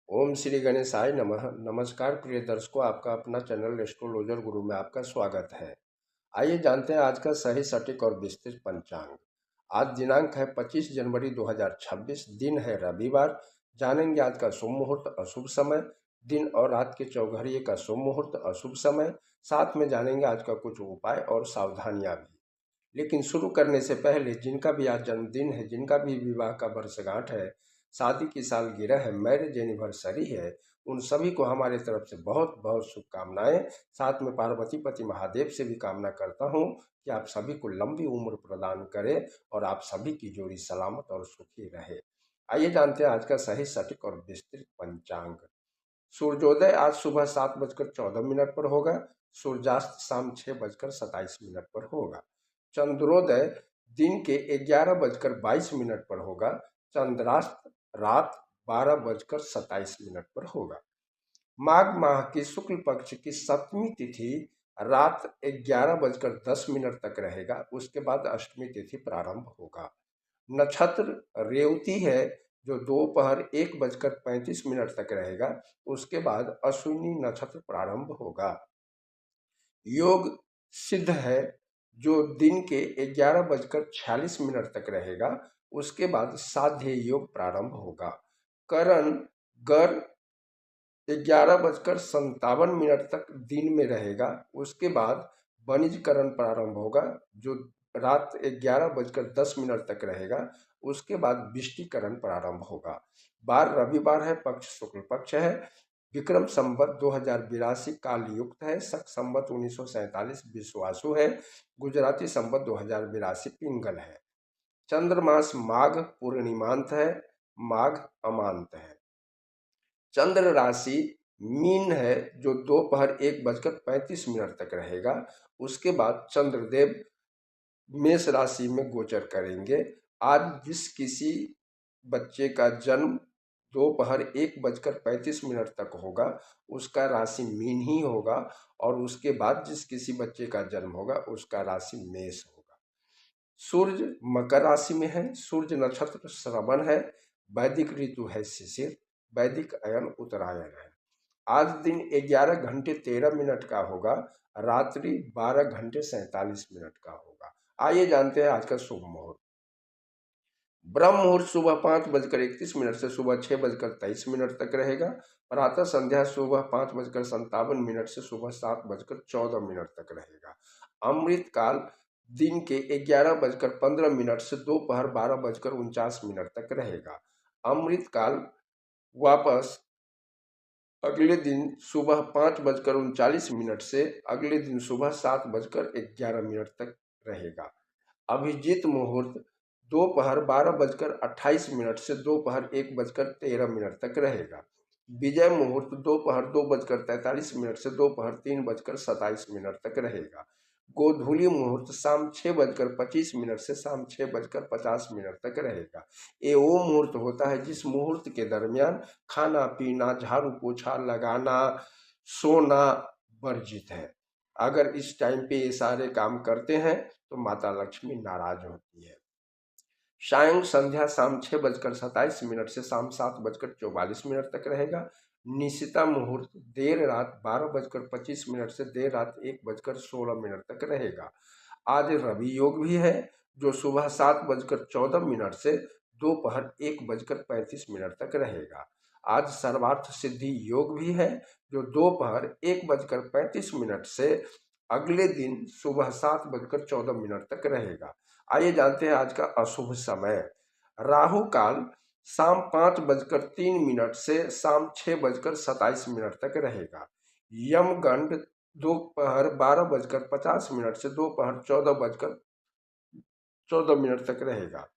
ओम श्री गणेशाय नमः। नमस्कार प्रिय दर्शकों, आपका अपना चैनल एस्ट्रोलॉजर गुरु में आपका स्वागत है। आइए जानते हैं आज का सही सटीक और विस्तृत पंचांग। आज दिनांक है 25 जनवरी 2026, दिन है रविवार। जानेंगे आज का शुभ मुहूर्त, अशुभ समय, दिन और रात के चौघड़िए का शुभ मुहूर्त, अशुभ समय। साथ में जानेंगे आज का कुछ उपाय और सावधानियां भी। लेकिन शुरू करने से पहले जिनका भी आज जन्मदिन है, जिनका भी विवाह का वर्षगांठ है, शादी की सालगिरह है, मैरिज एनिवर्सरी है, उन सभी को हमारे तरफ से बहुत बहुत शुभकामनाएं। साथ में पार्वती पति महादेव से भी कामना करता हूं कि आप सभी को लंबी उम्र प्रदान करे और आप सभी की जोड़ी सलामत और सुखी रहे। आइए जानते हैं आज का सही सटीक और विस्तृत पंचांग। सूर्योदय आज सुबह 7:14 पर होगा। सूर्यास्त शाम 6:27 पर होगा। चंद्रोदय दिन के 11:22 पर होगा। चंद्रास्त रात 12:27 पर होगा। माघ माह की शुक्ल पक्ष की सप्तमी तिथि रात 11:10 तक रहेगा। उसके बाद अष्टमी तिथि प्रारंभ होगा। नक्षत्र रेवती है जो दोपहर 1:35 तक रहेगा। उसके बाद अश्विनी नक्षत्र प्रारंभ होगा। योग सिद्ध है जो दिन के 11:46 तक रहेगा। उसके बाद साध्य योग प्रारंभ होगा। करण गर 11:57 तक दिन में रहेगा। उसके बाद वणिजकरण प्रारंभ होगा जो रात 11:10 तक रहेगा। उसके बाद विष्टिकरण प्रारंभ होगा। बार रविवार है, पक्ष शुक्ल पक्ष है। विक्रम संवत 2082 काल युक्त है। शक संवत 1947 विश्वासु है। गुजराती संवत 2082 पिंगल है। चंद्रमास माघ पूर्णिमांत है, माघ अमांत है। चंद्र राशि मीन है जो दोपहर 1:35 तक रहेगा। उसके बाद चंद्रदेव मेष राशि में गोचर करेंगे। आज जिस किसी बच्चे का जन्म दोपहर 1:35 तक होगा उसका राशि मीन ही होगा, और उसके बाद जिस किसी बच्चे का जन्म होगा उसका राशि मेष होगा। सूर्य मकर राशि में है। सूर्य नक्षत्र श्रवण है। वैदिक ऋतु है शिशिर। वैदिक अयन उत्तरायण है। आज दिन 11:13 का होगा। रात्रि 12:47 का होगा। आइए जानते हैं आज का शुभ मुहूर्त। ब्रह्म मुहूर्त सुबह 5:31 से सुबह 6:23 तक रहेगा। प्रातः संध्या सुबह 5:57 से सुबह 7:14 तक रहेगा। अमृत काल दिन के 11:15 से दोपहर 12:49 तक रहेगा। अमृत काल वापस अगले दिन सुबह 5:39 से अगले दिन सुबह 7:11 तक रहेगा। अभिजीत मुहूर्त दोपहर 12:28 से दोपहर 1:13 तक रहेगा। विजय मुहूर्त दोपहर 2:43 से दोपहर 3:27 तक रहेगा। गोधूली मुहूर्त शाम 6:25 से शाम 6:50 तक रहेगा। ये वो मुहूर्त होता है जिस मुहूर्त के दरमियान खाना पीना, झाड़ू पोछा लगाना, सोना वर्जित है। अगर इस टाइम पे ये सारे काम करते हैं तो माता लक्ष्मी नाराज होती है। सायं संध्या शाम 6:27 से शाम 7:44 तक रहेगा। निशिता मुहूर्त देर रात 12:25 से देर रात 1:16 तक रहेगा। आज रवि योग भी है जो सुबह 7:14 से दोपहर 1:35 तक रहेगा। आज सर्वार्थ सिद्धि योग भी है जो दोपहर 1:35 से अगले दिन सुबह 7:14 तक रहेगा। आइए जानते हैं आज का अशुभ समय। राहु काल शाम 5:03 से शाम 6:27 तक रहेगा। यमगंड दोपहर 12:50 से दोपहर 14:14 तक रहेगा।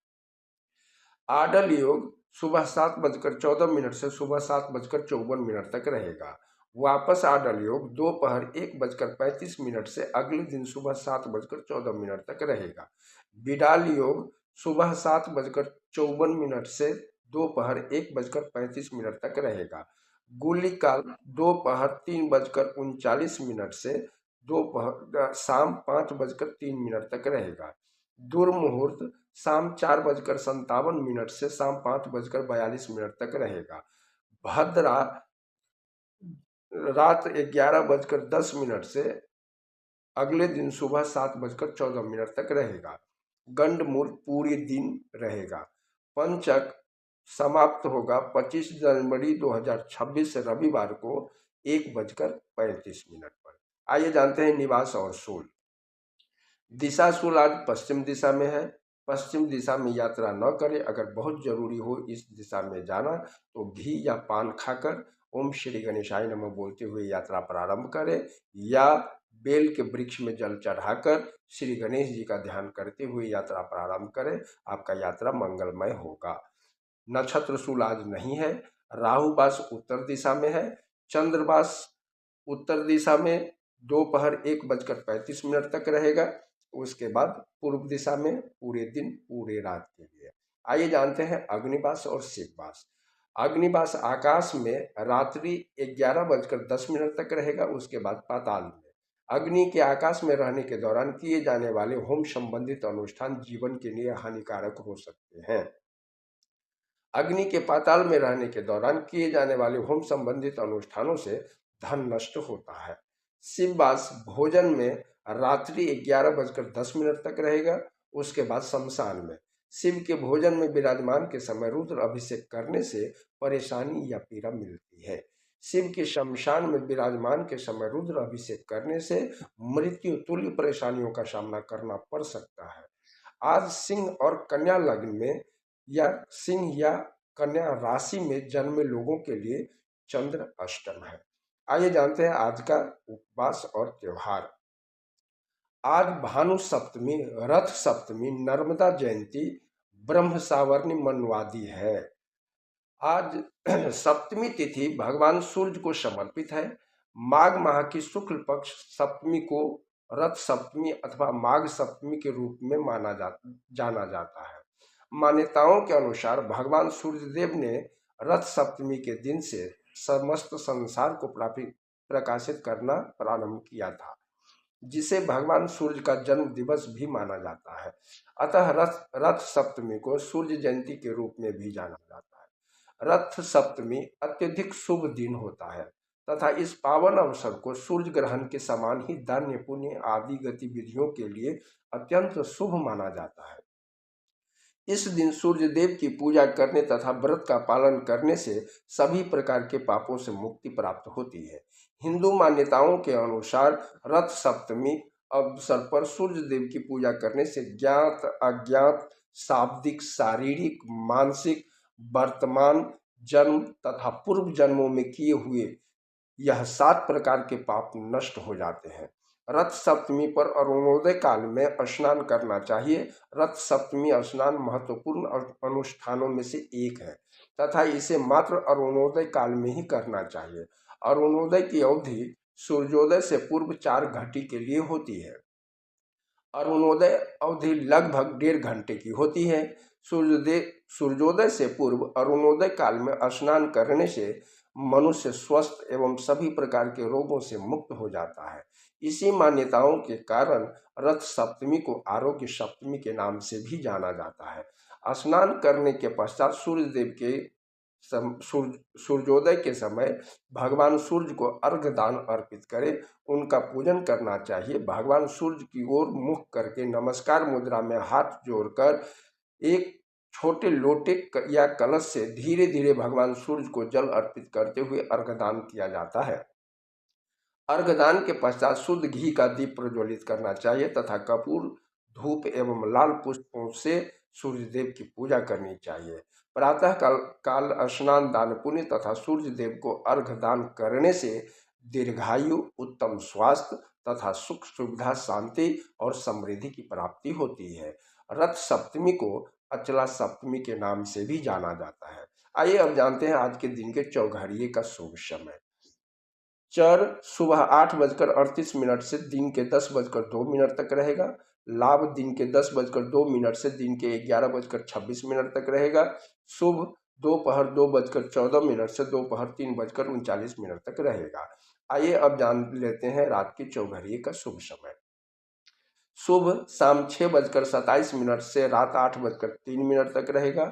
आडल योग सुबह 7:14 से सुबह 7:54 तक रहेगा। वापस आडल योग दोपहर 1:35 से अगले दिन सुबह 7:14 तक रहेगा। बिडाल योग सुबह 7:54 से दोपहर 1:35 तक रहेगा। गुली काल दोपहर 3:39 से दोपहर शाम 5:03 तक रहेगा। दुर्मुहूर्त शाम 4:57 से शाम 5:42 तक रहेगा। भद्रा रात 11:10 से अगले दिन सुबह 7:14 तक रहेगा। गंडमूल पूरे दिन रहेगा। पंचक समाप्त होगा 25 जनवरी 2026 रविवार को 1:35 पर। आइए जानते हैं निवास और शूल। दिशा शूल आज पश्चिम दिशा में है। पश्चिम दिशा में यात्रा न करें। अगर बहुत जरूरी हो इस दिशा में जाना तो घी या पान खाकर ओम श्री गणेशाय नमः बोलते हुए यात्रा प्रारंभ करें, या बेल के वृक्ष में जल चढ़ाकर श्री गणेश जी का ध्यान करते हुए यात्रा प्रारंभ करें। आपका यात्रा मंगलमय होगा। नक्षत्र शूल आज नहीं है। राहुवास उत्तर दिशा में है। चंद्रवास उत्तर दिशा में दोपहर 1:35 तक रहेगा। उसके बाद पूर्व दिशा में पूरे दिन पूरे रात के लिए। आइए जानते हैं अग्निवास और शिववास। अग्निवास आकाश में रात्रि 11:10 तक रहेगा। उसके बाद पाताल में। अग्नि के आकाश में रहने के दौरान किए जाने वाले होम संबंधित अनुष्ठान जीवन के लिए हानिकारक हो सकते हैं। अग्नि के पाताल में रहने के दौरान किए जाने वाले होम संबंधित अनुष्ठानों से धन नष्ट होता है। शिववास भोजन में रात्रि 11:10 तक रहेगा। उसके बाद शमशान में। शिव के भोजन में विराजमान के समय रुद्र अभिषेक करने से परेशानी या पीड़ा मिलती है। शिव के शमशान में विराजमान के समय रुद्र अभिषेक करने से मृत्यु तुल्य परेशानियों का सामना करना पड़ सकता है। आज सिंह और कन्या लग्न में या सिंह या कन्या राशि में जन्मे लोगों के लिए चंद्र अष्टम है। आइए जानते हैं आज का उपवास और त्योहार। आज भानु सप्तमी, रथ सप्तमी, नर्मदा जयंती, ब्रह्म सावर्णी मनवादी है। आज सप्तमी तिथि भगवान सूर्य को समर्पित है। माघ माह की शुक्ल पक्ष सप्तमी को रथ सप्तमी अथवा माघ सप्तमी के रूप में जाना जाता है। मान्यताओं के अनुसार भगवान सूर्यदेव ने रथ सप्तमी के दिन से समस्त संसार को प्रकाशित करना प्रारंभ किया था, जिसे भगवान सूर्य का जन्म दिवस भी माना जाता है। अतः रथ सप्तमी को सूर्य जयंती के रूप में भी जाना जाता है। रथ सप्तमी अत्यधिक शुभ दिन होता है तथा इस पावन अवसर को सूर्य ग्रहण के समान ही दान पुण्य आदि गतिविधियों के लिए अत्यंत शुभ माना जाता है। इस दिन सूर्य देव की पूजा करने तथा व्रत का पालन करने से सभी प्रकार के पापों से मुक्ति प्राप्त होती है। हिंदू मान्यताओं के अनुसार रथ सप्तमी अवसर पर सूर्य देव की पूजा करने से ज्ञात अज्ञात शाब्दिक शारीरिक मानसिक वर्तमान जन्म तथा पूर्व जन्मों में किए हुए यह 7 प्रकार के पाप नष्ट हो जाते हैं। रथ सप्तमी पर अरुणोदय काल में स्नान करना चाहिए। रथ सप्तमी स्नान महत्वपूर्ण अनुष्ठानों में से एक है तथा इसे मात्र अरुणोदय काल में ही करना चाहिए। अरुणोदय की अवधि सूर्योदय से पूर्व 4 घंटे के लिए होती है। अरुणोदय अवधि लगभग 1.5 घंटे की होती है। सूर्योदय से पूर्व अरुणोदय काल में स्नान करने से मनुष्य स्वस्थ एवं सभी प्रकार के रोगों से मुक्त हो जाता है। इसी मान्यताओं के कारण रथ सप्तमी को आरोग्य सप्तमी के नाम से भी जाना जाता है। स्नान करने के पश्चात सूर्यदेव के सूर्योदय के समय भगवान सूर्य को अर्घ्य दान अर्पित करें, उनका पूजन करना चाहिए। भगवान सूर्य की ओर मुख करके नमस्कार मुद्रा में हाथ जोड़कर एक छोटे लोटे या कलश से धीरे धीरे भगवान सूर्य को जल अर्पित करते हुए अर्घदान किया जाता है। अर्घदान के पश्चात शुद्ध घी का दीप प्रज्वलित करना चाहिए तथा कपूर धूप एवं लाल पुष्पों से सूर्यदेव की पूजा करनी चाहिए। प्रातः काल स्नान दान पुण्य तथा सूर्यदेव को अर्घदान करने से दीर्घायु उत्तम स्वास्थ्य तथा सुख सुविधा शांति और समृद्धि की प्राप्ति होती है। रथ सप्तमी को अचला सप्तमी के नाम से भी जाना जाता है। आइए अब जानते हैं आज के दिन के चौघड़िए का शुभ समय। चर सुबह 8:38 से दिन के 10:02 तक रहेगा। लाभ दिन के 10:02 से दिन के 11:26 तक रहेगा। शुभ दोपहर 2:14 से दोपहर 3:39 तक रहेगा। आइए अब जान लेते हैं रात की चौघड़िए का शुभ समय। शुभ शाम 6:27 से रात 8:03 तक रहेगा।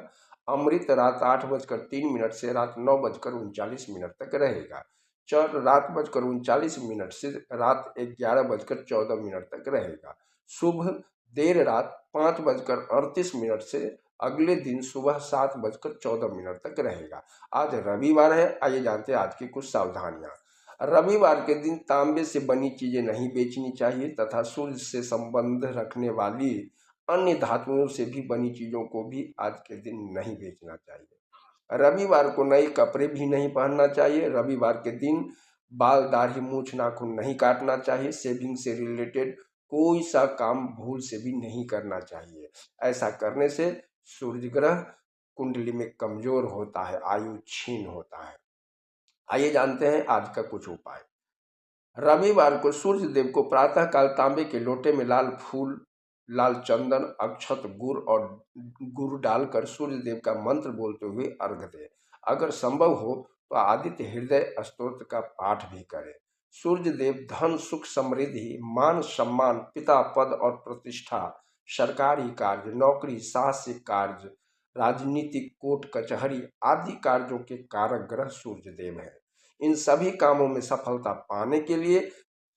अमृत रात 8:03 से रात 9:39 तक रहेगा। चर रात 39:39 से रात 11:14 तक रहेगा। शुभ देर रात 5:38 से अगले दिन सुबह 7:14 तक रहेगा। आज रविवार है, आइए जानते हैं आज की कुछ सावधानियां। रविवार के दिन तांबे से बनी चीजें नहीं बेचनी चाहिए तथा सूर्य से संबंध रखने वाली अन्य धातुओं से भी बनी चीजों को भी आज के दिन नहीं बेचना चाहिए। रविवार को नए कपड़े भी नहीं पहनना चाहिए। रविवार के दिन बाल, दाढ़ी, मूछ, नाखून नहीं काटना चाहिए। सेविंग से रिलेटेड कोई सा काम भूल से भी नहीं करना चाहिए। ऐसा करने से सूर्य ग्रह कुंडली में कमजोर होता है, आयु क्षीण होता है। आइए जानते हैं आज का कुछ उपाय। रविवार को सूर्य देव को प्रातः काल तांबे के लोटे में लाल फूल, लाल चंदन, अक्षत, गुड़ डालकर सूर्य देव का मंत्र बोलते हुए अर्घ दें। अगर संभव हो तो आदित्य हृदय स्तोत्र का पाठ भी करें। सूर्य देव धन, सुख, समृद्धि, मान सम्मान, पिता पद और प्रतिष्ठा, सरकारी कार्य, नौकरी, साहसिक कार्य, राजनीतिक, कोर्ट कचहरी आदि कार्यों के कारक ग्रह सूर्य देव है। इन सभी कामों में सफलता पाने के लिए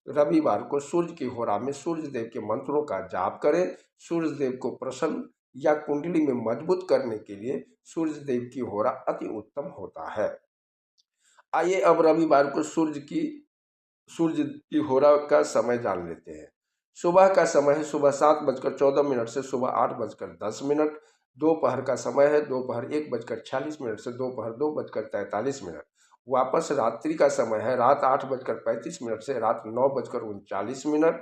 रविवार को सूर्य की होरा में सूर्य देव के मंत्रों का जाप करें। सूर्य देव को प्रसन्न या कुंडली में मजबूत करने के लिए सूर्य देव की होरा अति उत्तम होता है। आइए अब रविवार को सूर्य की होरा का समय जान लेते हैं। सुबह का समय है सुबह 7:14 से सुबह 8:10। दोपहर का समय है दोपहर 1:46 से दोपहर 2:43। वापस रात्रि का समय है रात 8:35 से रात 9:39।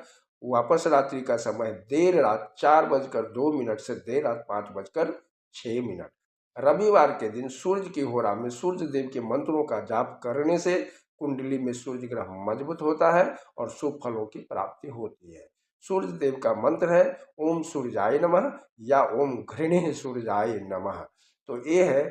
वापस रात्रि का समय देर रात 4:02 से देर रात 5:06। रविवार के दिन सूर्य की होरा में सूर्य देव के मंत्रों का जाप करने से कुंडली में सूर्य ग्रह मजबूत होता है और शुभ फलों की प्राप्ति होती है। सूर्य देव का मंत्र है ओम सूर्याय नमः या ओम घृणे सूर्याय नमः। तो ये है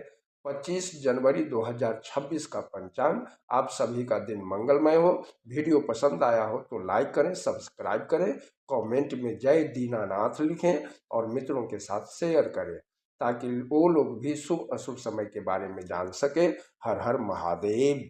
25 जनवरी 2026 का पंचांग। आप सभी का दिन मंगलमय हो। वीडियो पसंद आया हो तो लाइक करें, सब्सक्राइब करें, कमेंट में जय दीनानाथ लिखें और मित्रों के साथ शेयर करें ताकि वो लोग भी शुभ अशुभ समय के बारे में जान सके। हर हर महादेव।